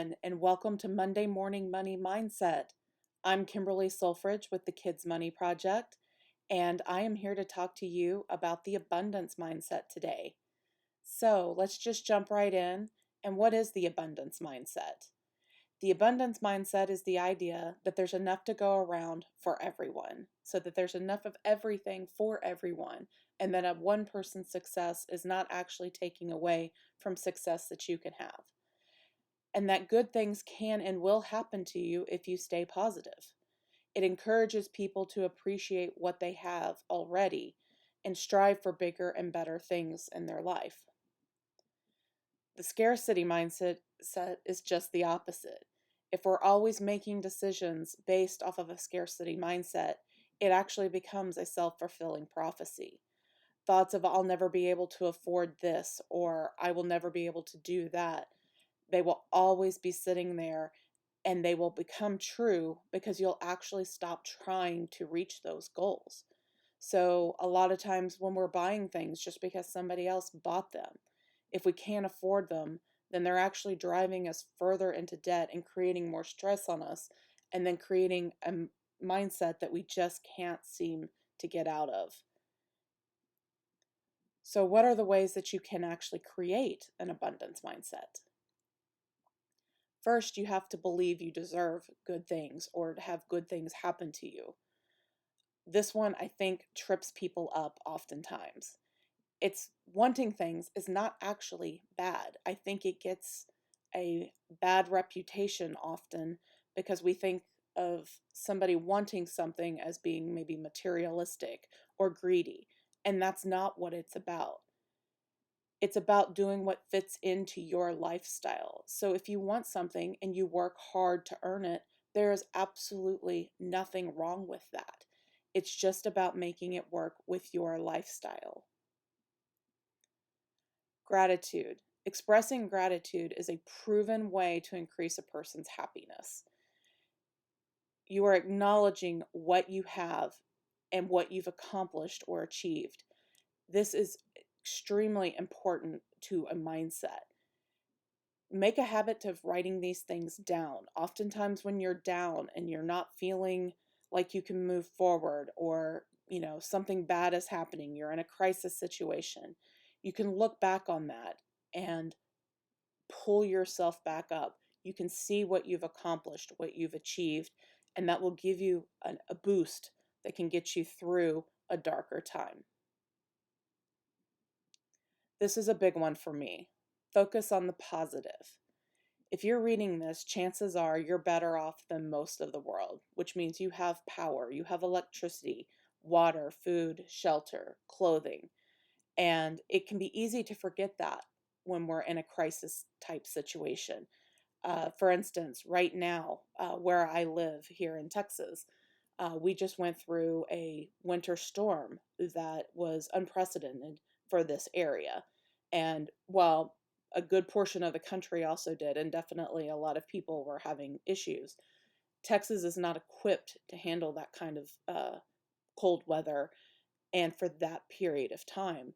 And welcome to Monday Morning Money Mindset. I'm Kimberly Solfridge with the Kids Money Project, and I am here to talk to you about the abundance mindset today. So let's just jump right in. And what is the abundance mindset? The abundance mindset is the idea that there's enough to go around for everyone, so that there's enough of everything for everyone, and that a one person's success is not actually taking away from success that you can have, and that good things can and will happen to you if you stay positive. It encourages people to appreciate what they have already and strive for bigger and better things in their life. The scarcity mindset is just the opposite. If we're always making decisions based off of a scarcity mindset, it actually becomes a self-fulfilling prophecy. Thoughts of I'll never be able to afford this or I will never be able to do that, they will always be sitting there, and they will become true because you'll actually stop trying to reach those goals. So a lot of times when we're buying things just because somebody else bought them, if we can't afford them, then they're actually driving us further into debt and creating more stress on us, and then creating a mindset that we just can't seem to get out of. So what are the ways that you can actually create an abundance mindset? First, you have to believe you deserve good things or to have good things happen to you. This one, I think, trips people up oftentimes. It's wanting things is not actually bad. I think it gets a bad reputation often because we think of somebody wanting something as being maybe materialistic or greedy, and that's not what it's about. It's about doing what fits into your lifestyle. So if you want something and you work hard to earn it, there is absolutely nothing wrong with that. It's just about making it work with your lifestyle. Gratitude. Expressing gratitude is a proven way to increase a person's happiness. You are acknowledging what you have and what you've accomplished or achieved. This is extremely important to a mindset. Make a habit of writing these things down. Oftentimes when you're down and you're not feeling like you can move forward, or something bad is happening, you're in a crisis situation, you can look back on that and pull yourself back up. You can see what you've accomplished, what you've achieved, and that will give you a boost that can get you through a darker time. This is a big one for me. Focus on the positive. If you're reading this, chances are you're better off than most of the world, which means you have power, you have electricity, water, food, shelter, clothing. And it can be easy to forget that when we're in a crisis type situation. For instance, right now, where I live here in Texas, we just went through a winter storm that was unprecedented for this area. And while a good portion of the country also did, and definitely a lot of people were having issues, Texas is not equipped to handle that kind of cold weather and for that period of time.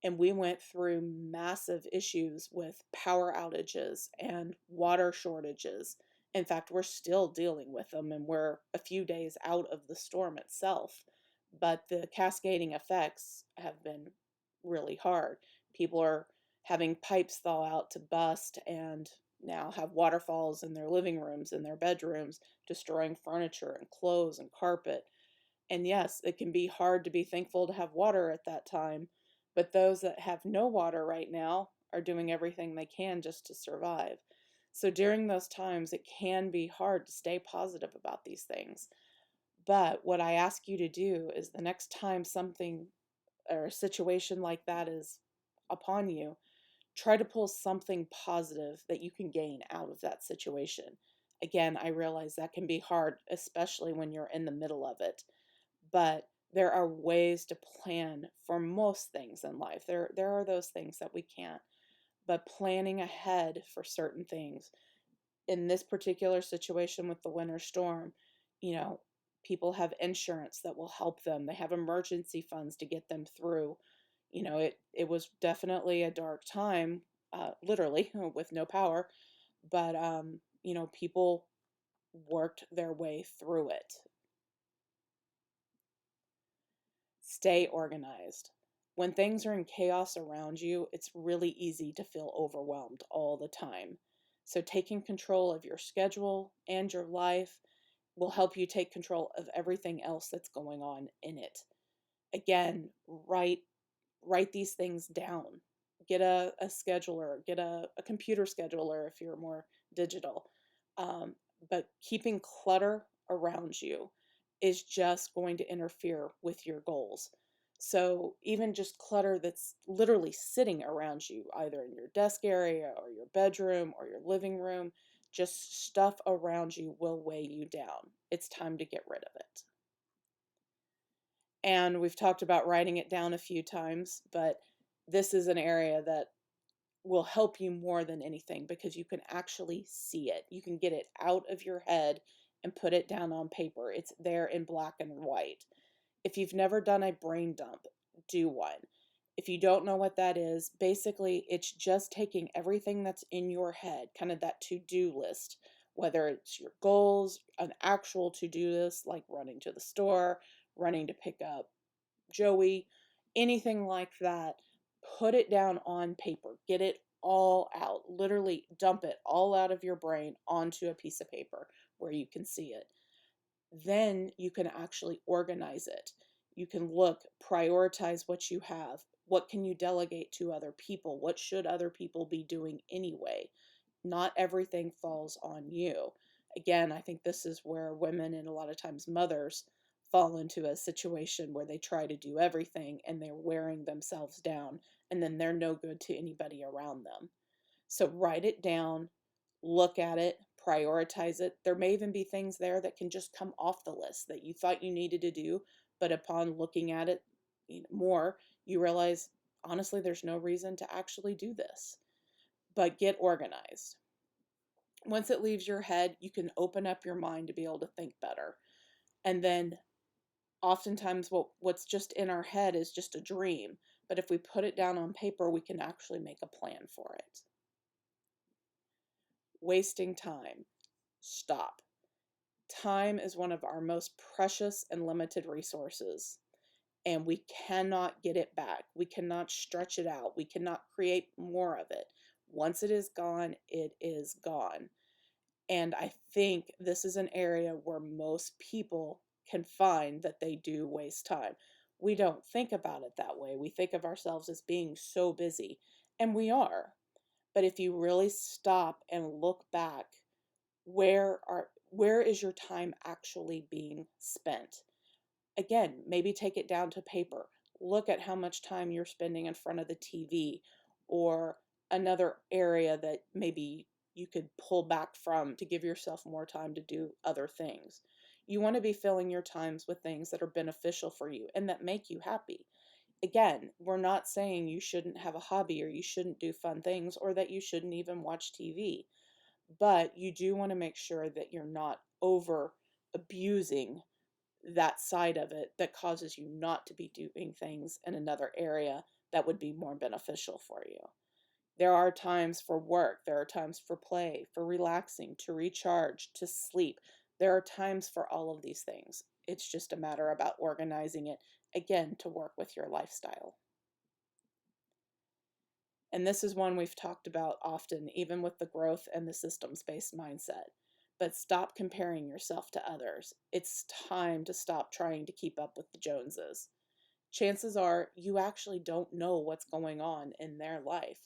And we went through massive issues with power outages and water shortages. In fact, we're still dealing with them, and we're a few days out of the storm itself. But the cascading effects have been really hard. People are having pipes thaw out to bust and now have waterfalls in their living rooms, in their bedrooms, destroying furniture and clothes and carpet. And yes, it can be hard to be thankful to have water at that time, but those that have no water right now are doing everything they can just to survive. So during those times, it can be hard to stay positive about these things. But what I ask you to do is the next time something or a situation like that is upon you, try to pull something positive that you can gain out of that situation. Again, I realize that can be hard, especially when you're in the middle of it, but there are ways to plan for most things in life. There are those things that we can't, but planning ahead for certain things. In this particular situation with the winter storm, you know, people have insurance that will help them. They have emergency funds to get them through. It was definitely a dark time, literally with no power, but people worked their way through it. Stay organized. When things are in chaos around you, it's really easy to feel overwhelmed all the time. So, taking control of your schedule and your life will help you take control of everything else that's going on in it. Again, write these things down. Get a scheduler, get a computer scheduler if you're more digital. But keeping clutter around you is just going to interfere with your goals. So even just clutter that's literally sitting around you, either in your desk area or your bedroom or your living room, just stuff around you will weigh you down. It's time to get rid of it. And we've talked about writing it down a few times, but this is an area that will help you more than anything because you can actually see it. You can get it out of your head and put it down on paper. It's there in black and white. If you've never done a brain dump, do one. If you don't know what that is, basically it's just taking everything that's in your head, kind of that to-do list, whether it's your goals, an actual to-do list like running to the store, running to pick up Joey, anything like that. Put it down on paper. Get it all out. Literally dump it all out of your brain onto a piece of paper where you can see it. Then you can actually organize it. You can look, prioritize what you have. What can you delegate to other people? What should other people be doing anyway? Not everything falls on you. Again, I think this is where women and a lot of times mothers fall into a situation where they try to do everything and they're wearing themselves down, and then they're no good to anybody around them. So write it down, look at it, prioritize it. There may even be things there that can just come off the list that you thought you needed to do, but upon looking at it more, you realize, honestly, there's no reason to actually do this. But get organized. Once it leaves your head, you can open up your mind to be able to think better. And then oftentimes what's just in our head is just a dream. But if we put it down on paper, we can actually make a plan for it. Wasting time. Stop. Time is one of our most precious and limited resources, and we cannot get it back. We cannot stretch it out. We cannot create more of it. Once it is gone, it is gone. And I think this is an area where most people can find that they do waste time. We don't think about it that way. We think of ourselves as being so busy, and we are. But if you really stop and look back, where is your time actually being spent? Again, maybe take it down to paper. Look at how much time you're spending in front of the TV, or another area that maybe you could pull back from to give yourself more time to do other things. You want to be filling your times with things that are beneficial for you and that make you happy. Again, we're not saying you shouldn't have a hobby or you shouldn't do fun things or that you shouldn't even watch TV, but you do want to make sure that you're not over abusing that side of it that causes you not to be doing things in another area that would be more beneficial for you. There are times for work, there are times for play, for relaxing, to recharge, to sleep. There are times for all of these things. It's just a matter about organizing it, again, to work with your lifestyle. And this is one we've talked about often, even with the growth and the systems-based mindset. But stop comparing yourself to others. It's time to stop trying to keep up with the Joneses. Chances are you actually don't know what's going on in their life.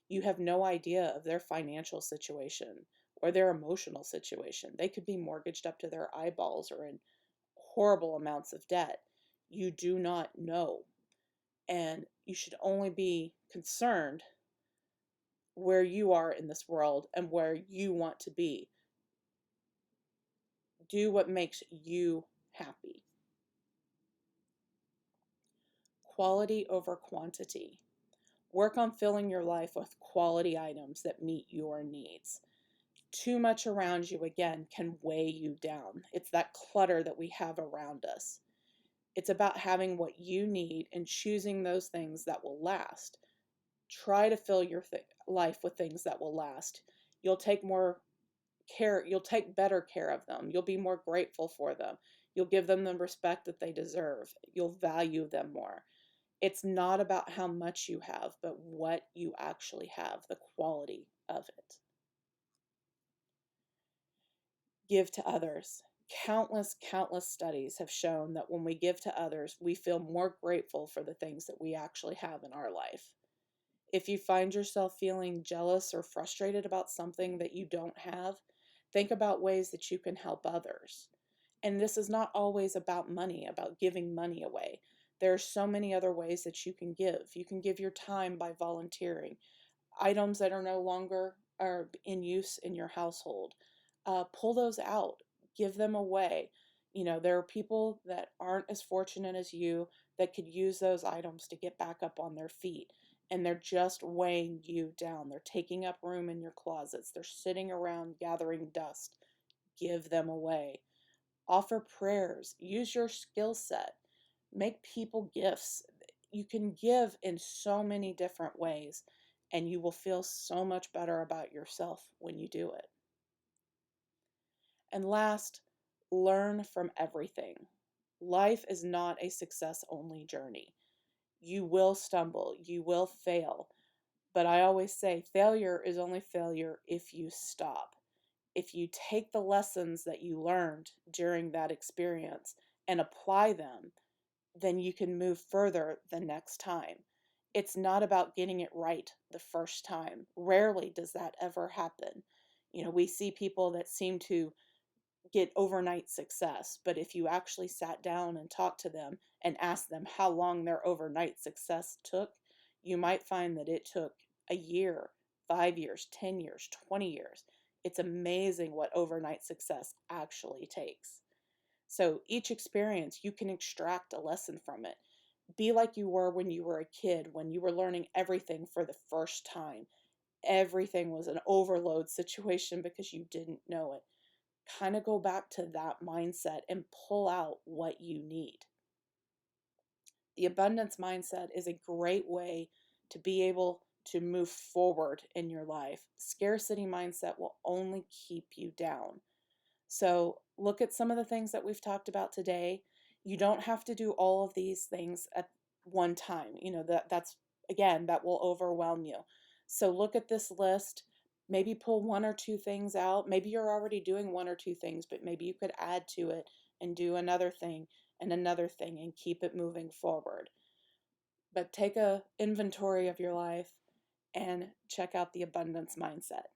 You have no idea of their financial situation or their emotional situation. They could be mortgaged up to their eyeballs or in horrible amounts of debt. You do not know. And you should only be concerned where you are in this world and where you want to be. Do what makes you happy. Quality over quantity. Work on filling your life with quality items that meet your needs. Too much around you, again, can weigh you down. It's that clutter that we have around us. It's about having what you need and choosing those things that will last. Try to fill your life with things that will last. You'll take you'll take better care of them. You'll be more grateful for them. You'll give them the respect that they deserve. You'll value them more. It's not about how much you have, but what you actually have, the quality of it. Give to others. Countless studies have shown that when we give to others, we feel more grateful for the things that we actually have in our life. If you find yourself feeling jealous or frustrated about something that you don't have, think about ways that you can help others. And this is not always about money, about giving money away. There are so many other ways that you can give. You can give your time by volunteering. Items that are no longer are in use in your household, pull those out, give them away. You know, there are people that aren't as fortunate as you that could use those items to get back up on their feet, and they're just weighing you down. They're taking up room in your closets. They're sitting around gathering dust. Give them away. Offer prayers. Use your skill set. Make people gifts. You can give in so many different ways, and you will feel so much better about yourself when you do it. And last, learn from everything. Life is not a success only journey. You will stumble, you will fail, but I always say failure is only failure if you stop. If you take the lessons that you learned during that experience and apply them, then you can move further the next time. It's not about getting it right the first time. Rarely does that ever happen. You know, we see people that seem to get overnight success, but if you actually sat down and talked to them and asked them how long their overnight success took, you might find that it took a year, 5 years, 10 years, 20 years. It's amazing what overnight success actually takes. So each experience, you can extract a lesson from it. Be like you were when you were a kid, when you were learning everything for the first time. Everything was an overload situation because you didn't know it. Kind of go back to that mindset and pull out what you need. The abundance mindset is a great way to be able to move forward in your life. Scarcity mindset will only keep you down. So look at some of the things that we've talked about today. You don't have to do all of these things at one time. You know, that's again, that will overwhelm you. So look at this list, maybe pull one or two things out. Maybe you're already doing one or two things, but maybe you could add to it and do another thing and keep it moving forward. But take a inventory of your life and check out the abundance mindset.